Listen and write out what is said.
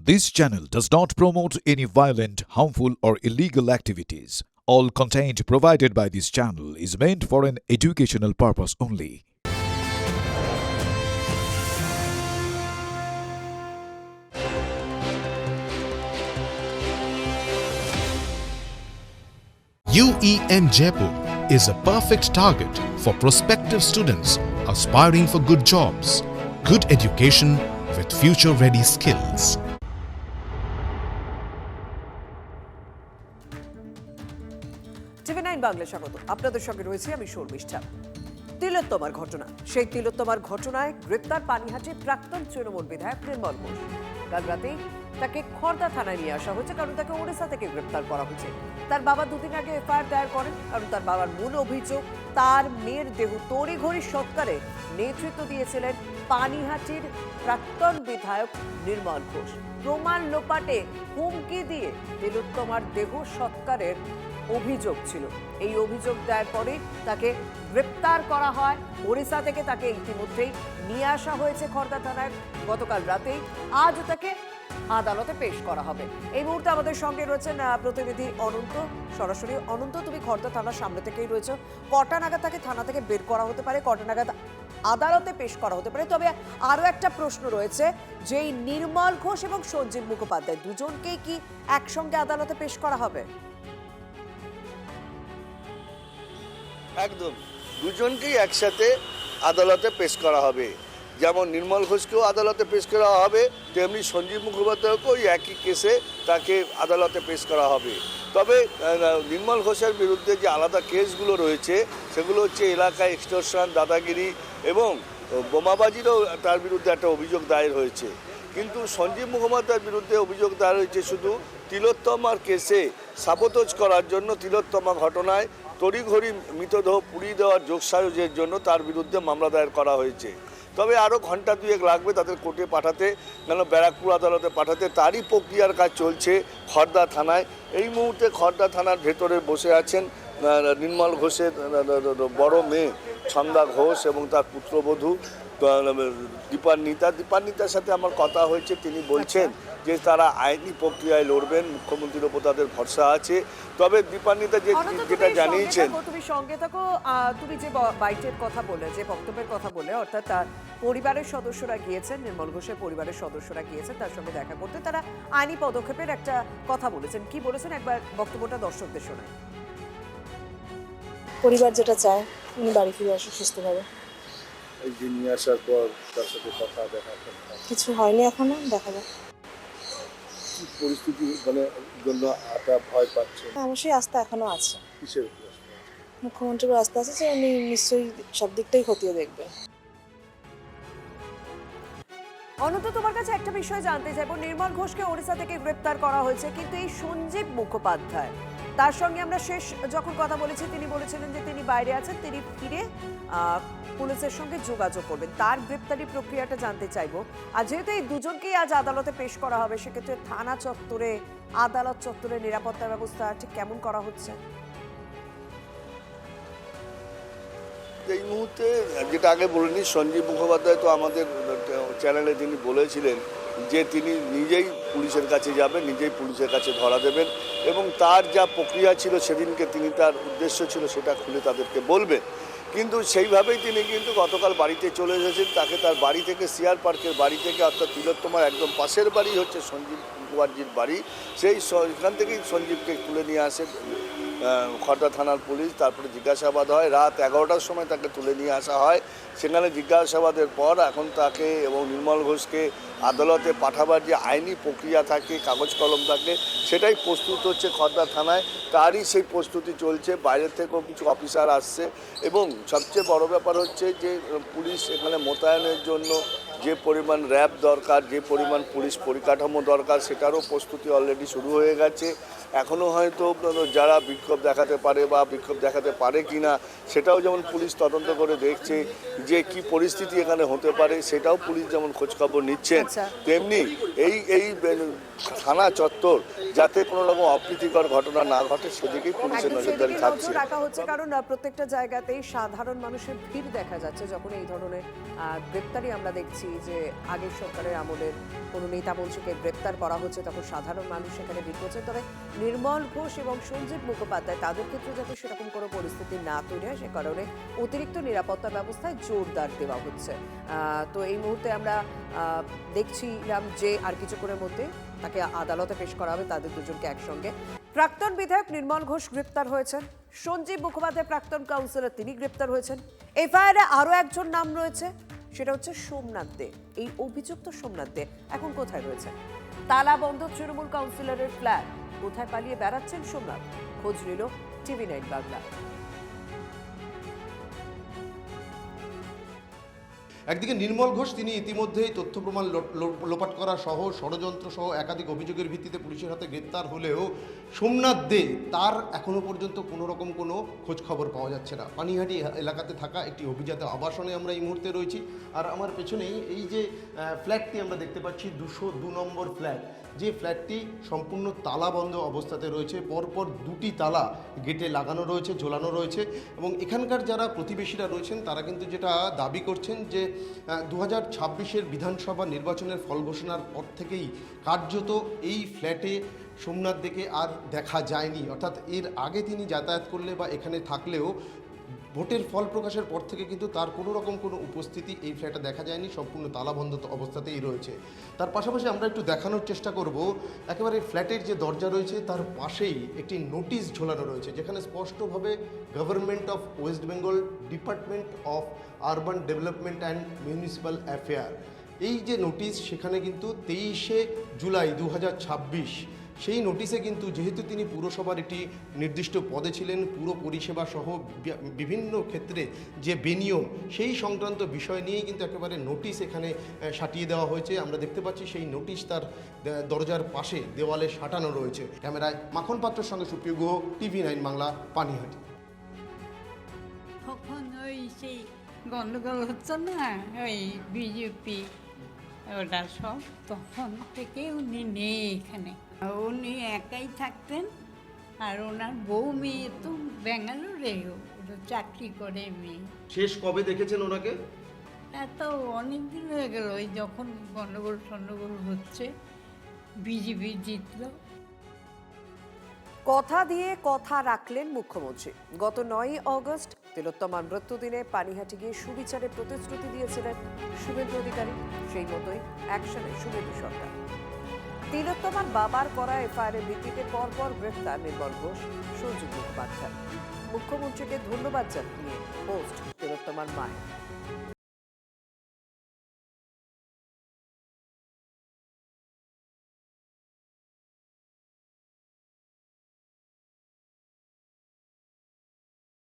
This channel does not promote any violent, harmful, or illegal activities. All content provided by this channel is meant for an educational purpose only. UEM Jaipur is a perfect target for prospective students aspiring for good jobs, good education with future-ready skills. TV9 Bangla স্বাগত। আপনাদের সঙ্গে রয়েছে আমি শর্মিষ্ঠা। তিলোত্তমার ঘটনা, সেই তিলোত্তমার ঘটনায় গ্রেপ্তার পানিহাটির প্রাক্তন তৃণমূল বিধায়ক নির্মল ঘোষ। কাল রাতে তাকে খড়দা থানায় নিয়ে আসা হয়েছে কারণ তাকে ওড়িশা থেকে গ্রেপ্তার করা হয়েছে। তার বাবা দুদিন আগে এফআইআর দায়ের করেন কারণ তার বাবার মূল অভিযোগ তার মেয়ের দেহ তড়িঘড়ি সৎকারে নেতৃত্ব দিয়েছিলেন পানিহাটির প্রাক্তন বিধায়ক নির্মল ঘোষ। প্রমাণ লোপাটে হুমকি দিয়ে তিলোত্তমার দেহ সৎকারের অভিযোগ ছিল। এই অভিযোগ দায়ের পরে তাকে গ্রেপ্তার করা হয়। ওড়িশা থেকে তাকে ইতিমধ্যেই নিয়ে আসা হয়েছে খড়দা থানায় গতকাল রাতেই। আজ তাকে আদালতে পেশ করা হবে। এই মুহূর্তে আমাদের সঙ্গে রয়েছেন প্রতিনিধি অনন্ত। সরাসরি অনন্ত, তুমি খড়দা থানার সামনে থেকেই রয়েছে। কটা নাগাদ তাকে থানা থেকে বের করা হতে পারে, কটা নাগাদ আদালতে পেশ করা হতে পারে? তবে আরো একটা প্রশ্ন রয়েছে যে এই নির্মল ঘোষ এবং সঞ্জীব মুখোপাধ্যায় দুজনকেই কি একসঙ্গে আদালতে পেশ করা হবে? একদম, দুজনকেই একসাথে আদালতে পেশ করা হবে। যেমন নির্মল ঘোষকেও আদালতে পেশ করা হবে, তেমনি সঞ্জীব মুখোপাধ্যায়কেও একই কেসে তাকে আদালতে পেশ করা হবে। তবে নির্মল ঘোষের বিরুদ্ধে যে আলাদা কেসগুলো রয়েছে সেগুলো হচ্ছে এলাকায় এক্সটর্শন, দাদাগিরি এবং বোমাবাজিরও তার বিরুদ্ধে একটা অভিযোগ দায়ের হয়েছে। কিন্তু সঞ্জীব মুখোপাধ্যায়ের বিরুদ্ধে অভিযোগ দায়ের হয়েছে শুধু তিলোত্তমার কেসে সাবোতেজ করার জন্য, তিলোত্তমা ঘটনায় তড়িঘড়ি মৃতদেহ পুড়িয়ে দেওয়ার যোগসাজশের জন্য তার বিরুদ্ধে মামলা দায়ের করা হয়েছে। তবে আরও ঘন্টা দুয়েক লাগবে তাদের কোর্টে পাঠাতে, কেন ব্যারাকপুর আদালতে পাঠাতে। তারই প্রক্রিয়ার কাজ চলছে খড়দা থানায়। এই মুহূর্তে খড়দা থানার ভেতরে বসে আছেন নির্মল ঘোষের বড় মেয়ে ছন্দা ঘোষ এবং তার পুত্রবধূ দীপান্বিতার সাথে আমার কথা হয়েছে। তিনি বলছেন যে তারা আইনি প্রক্রিয়ায় লড়বেন, মুখ্যমন্ত্রীর ওপর তাদের ভরসা আছে। তবে দীপান্বিতা যেটা জানিয়েছেন, তুমি সঙ্গে থাকো। তুমি যে বাইটের কথা বলে, যে বক্তব্যের কথা বলে, অর্থাৎ তার পরিবারের সদস্যরা গিয়েছেন, নির্মল ঘোষের পরিবারের সদস্যরা গিয়েছেন তার সঙ্গে দেখা করতে। তারা আইনি পদক্ষেপের একটা কথা বলেছেন। কি বলেছেন একবার বক্তব্যটা দর্শকদের শোনায়। পরিবার যেটা চায় উনি বাড়ি ফিরে আসুন সুস্থভাবে। এই দিন নিয়ে আসার পর তার সাথে কথা দেখা কিছু হয়নি এখনো, দেখা যাক। পরিস্থিতি মানে জন্য একটা ভয় পাচ্ছে। অবশ্যই আস্থা এখনো আছে। কিসের? মুখ্যমন্ত্রীর আস্থা আছে যে উনি নিশ্চয়ই সব দিকটাই খতিয়ে দেখবেন। অনন্ত, তোমার কাছে একটা বিষয় জানতে চাইবো। নির্মল ঘোষকে ওড়িশা থেকে গ্রেপ্তার করা হয়েছে, কিন্তু এই সঞ্জীব মুখোপাধ্যায়, তার সঙ্গে আমরা শেষ যখন কথা বলেছি তিনি বলেছিলেন যে তিনি বাইরে আছেন, তিনি ফিরে পুলিশের সঙ্গে যোগাযোগ করবেন। তার গ্রেপ্তারি প্রক্রিয়াটা জানতে চাইবো। আর যেহেতু এই দুজনকেই আজ আদালতে পেশ করা হবে, সেক্ষেত্রে থানা চত্বরে, আদালত চত্বরে নিরাপত্তা ব্যবস্থা ঠিক কেমন করা হচ্ছে? এই মুহূর্তে যেটা আগে বলিনি, সঞ্জীব মুখোপাধ্যায় তো আমাদের চ্যানেলে তিনি বলেছিলেন যে তিনি নিজেই পুলিশের কাছে যাবেন, নিজেই পুলিশের কাছে ধরা দেবেন এবং তার যা প্রক্রিয়া ছিল সেদিনকে তিনি, তার উদ্দেশ্য ছিল সেটা খুলে তাদেরকে বলবেন। কিন্তু সেইভাবেই তিনি কিন্তু গতকাল বাড়িতে চলে এসেছেন। তাকে তার বাড়ি থেকে, সিআর পার্কের বাড়ি থেকে, অর্থাৎ তিলোত্তমার একদম পাশের বাড়ি হচ্ছে সঞ্জীব মুখার্জির বাড়ি, সেইখান থেকেই সঞ্জীবকে তুলে নিয়ে আসে খড়দা থানার পুলিশ। তারপরে জিজ্ঞাসাবাদ হয়, রাত 11টার সময় তাকে তুলে নিয়ে আসা হয়। সেখানে জিজ্ঞাসাবাদের পর এখন তাকে এবং নির্মল ঘোষকে আদালতে পাঠাবার যে আইনি প্রক্রিয়া থাকে, কাগজ কলম থাকে, সেটাই প্রস্তুত হচ্ছে খড়দা থানায়। তারই সেই প্রস্তুতি চলছে। বাইরের থেকেও কিছু অফিসার আসছে এবং সবচেয়ে বড় ব্যাপার হচ্ছে যে পুলিশ এখানে মোতায়েনের জন্য যে পরিমাণ র্যাব দরকার, যে পরিমাণ পুলিশ পরিকাঠামো দরকার, সেটারও প্রস্তুতি অলরেডি শুরু হয়ে গেছে। এখনও হয়তো যারা বিক্ষোভ দেখাতে পারে বা বিক্ষোভ দেখাতে পারে কি না সেটাও যেমন পুলিশ তদন্ত করে দেখছে, যে কি পরিস্থিতি এখানে হতে পারে সেটাও পুলিশ যেমন খোঁজখবর নিচ্ছেন, তেমনি এই থানা চত্বর যাতে কোনো রকম অপ্রীতিকর ঘটনা না ঘটে সেদিকেই পুলিশের নজরদারি থাকছে। রাখা হচ্ছে কারণ প্রত্যেকটা জায়গাতেই সাধারণ মানুষের ভিড় দেখা যাচ্ছে যখন এই ধরনের গ্রেপ্তারি আমরা দেখছি যে আগের সরকারের আমলের কোনো নেতা মন্ত্রীকে গ্রেপ্তার করা হচ্ছে, তখন সাধারণ মানুষ সেখানে ভিড় করছে। তবে নির্মল ঘোষ এবং সঞ্জীব মুখোপাধ্যায় তাদের ক্ষেত্রে যাতে সেরকম কোনো পরিস্থিতি না তৈরি হয়, সে কারণে অতিরিক্ত নিরাপত্তা ব্যবস্থায় জোরদার দেওয়া হচ্ছে। তো এই মুহূর্তে আমরা দেখছিলাম যে আর কিছুক্ষণের মধ্যে তাকে আদালতে পেশ করা হবে, তাদের দুজনকে একসঙ্গে। প্রাক্তন বিধায়ক নির্মল ঘোষ গ্রেপ্তার হয়েছেন, সঞ্জীব মুখোপাধ্যায় প্রাক্তন কাউন্সিলর তিনি গ্রেপ্তার হয়েছেন। এফআইআরে আরও একজন নাম রয়েছে, সেটা হচ্ছে সোমনাথ দে। এই অভিযুক্ত সোমনাথ দে এখন কোথায় রয়েছে? তালাবন্ধ তৃণমূল কাউন্সিলরের ফ্ল্যাট, কোথায় পালিয়ে বেড়াচ্ছেন সোমনাথ? খোঁজ নিল TV9 বাংলা। একদিকে নির্মল ঘোষ তিনি ইতিমধ্যেই তথ্য প্রমাণ লোপাট করা সহ ষড়যন্ত্র সহ একাধিক অভিযোগের ভিত্তিতে পুলিশের হাতে গ্রেপ্তার হলেও সোমনাথ দে তার এখনও পর্যন্ত কোনো রকম কোনো খোঁজ খবর পাওয়া যাচ্ছে না। পানিহাটি এলাকাতে থাকা একটি অভিজাত আবাসনে আমরা এই মুহূর্তে রয়েছি, আর আমার পেছনেই এই যে ফ্ল্যাটটি আমরা দেখতে পাচ্ছি 202 নম্বর ফ্ল্যাট, যে ফ্ল্যাটটি সম্পূর্ণ তালাবন্ধ অবস্থাতে রয়েছে। পরপর দুটি তালা গেটে লাগানো রয়েছে, ঝোলানো রয়েছে, এবং এখানকার যারা প্রতিবেশীরা রয়েছেন তারা কিন্তু যেটা দাবি করছেন যে 2026-এর বিধানসভা নির্বাচনের ফল ঘোষণার পর থেকেই কার্যত এই ফ্ল্যাটে সোমনাথ দেকে আর দেখা যায়নি। অর্থাৎ এর আগে তিনি যাতায়াত করলে বা এখানে থাকলেও ভোটের ফল প্রকাশের পর থেকে কিন্তু তার কোনো রকম কোনো উপস্থিতি এই ফ্ল্যাটে দেখা যায়নি, সম্পূর্ণ তালাবন্ধ অবস্থাতেই রয়েছে। তার পাশাপাশি আমরা একটু দেখানোর চেষ্টা করব, একেবারে ফ্ল্যাটের যে দরজা রয়েছে তার পাশেই একটি নোটিশ ঝোলানো রয়েছে, যেখানে স্পষ্টভাবে government of West Bengal, department of urban development and municipal affair, এই যে নোটিশ সেখানে কিন্তু 23শে জুলাই 2026 সেই নোটিশে কিন্তু যেহেতু তিনি পুরসভার একটি নির্দিষ্ট পদে ছিলেন, পুরো পরিষেবা সহ বিভিন্ন ক্ষেত্রে যে বেনিয়ম সেই সংক্রান্ত বিষয় নিয়েই কিন্তু একেবারে নোটিশ এখানে সাটিয়ে দেওয়া হয়েছে। আমরা দেখতে পাচ্ছি সেই নোটিশ তার দরজার পাশে দেওয়ালে সাঁটানো রয়েছে। ক্যামেরায় মাখন পাত্রের সঙ্গে সুপ্রিয় গুহ, TV9 বাংলা, পানিহাটি। কখন ওই সেই গন্ডগোল হচ্ছে না, ওই বিজেপি ওটা সব, তখন থেকে উনি নেই এখানে। উনি একাই থাকতেন, আর ওনার বউ মেয়ে তো ব্যাঙ্গালোরে চাকরি করে মেয়ে। শেষ কবে দেখেছেন ওনাকে? এত অনেক দিন হয়ে গেল, ওই যখন গন্ডগোল হচ্ছে, বিজেপি জিতল। কথা দিয়ে কথা রাখলেন মুখ্যমন্ত্রী। গত 9ই অগস্ট তিলোত্তমার মৃত্যুদিনে পানিহাটি গিয়ে সুবিচারের প্রতিশ্রুতি দিয়েছিলেন শুভেন্দু অধিকারী। সেই মতোই অ্যাকশনে শুভেন্দু সরকার। তিলোত্তমার বাবার করা এফআইআরের ভিত্তিতে পরপর গ্রেফতার নির্মল ঘোষ, সঞ্জীব মুখোপাধ্যায়। মুখ্যমন্ত্রীকে ধন্যবাদ জানিয়ে পোস্ট তিলোত্তমার মায়ের।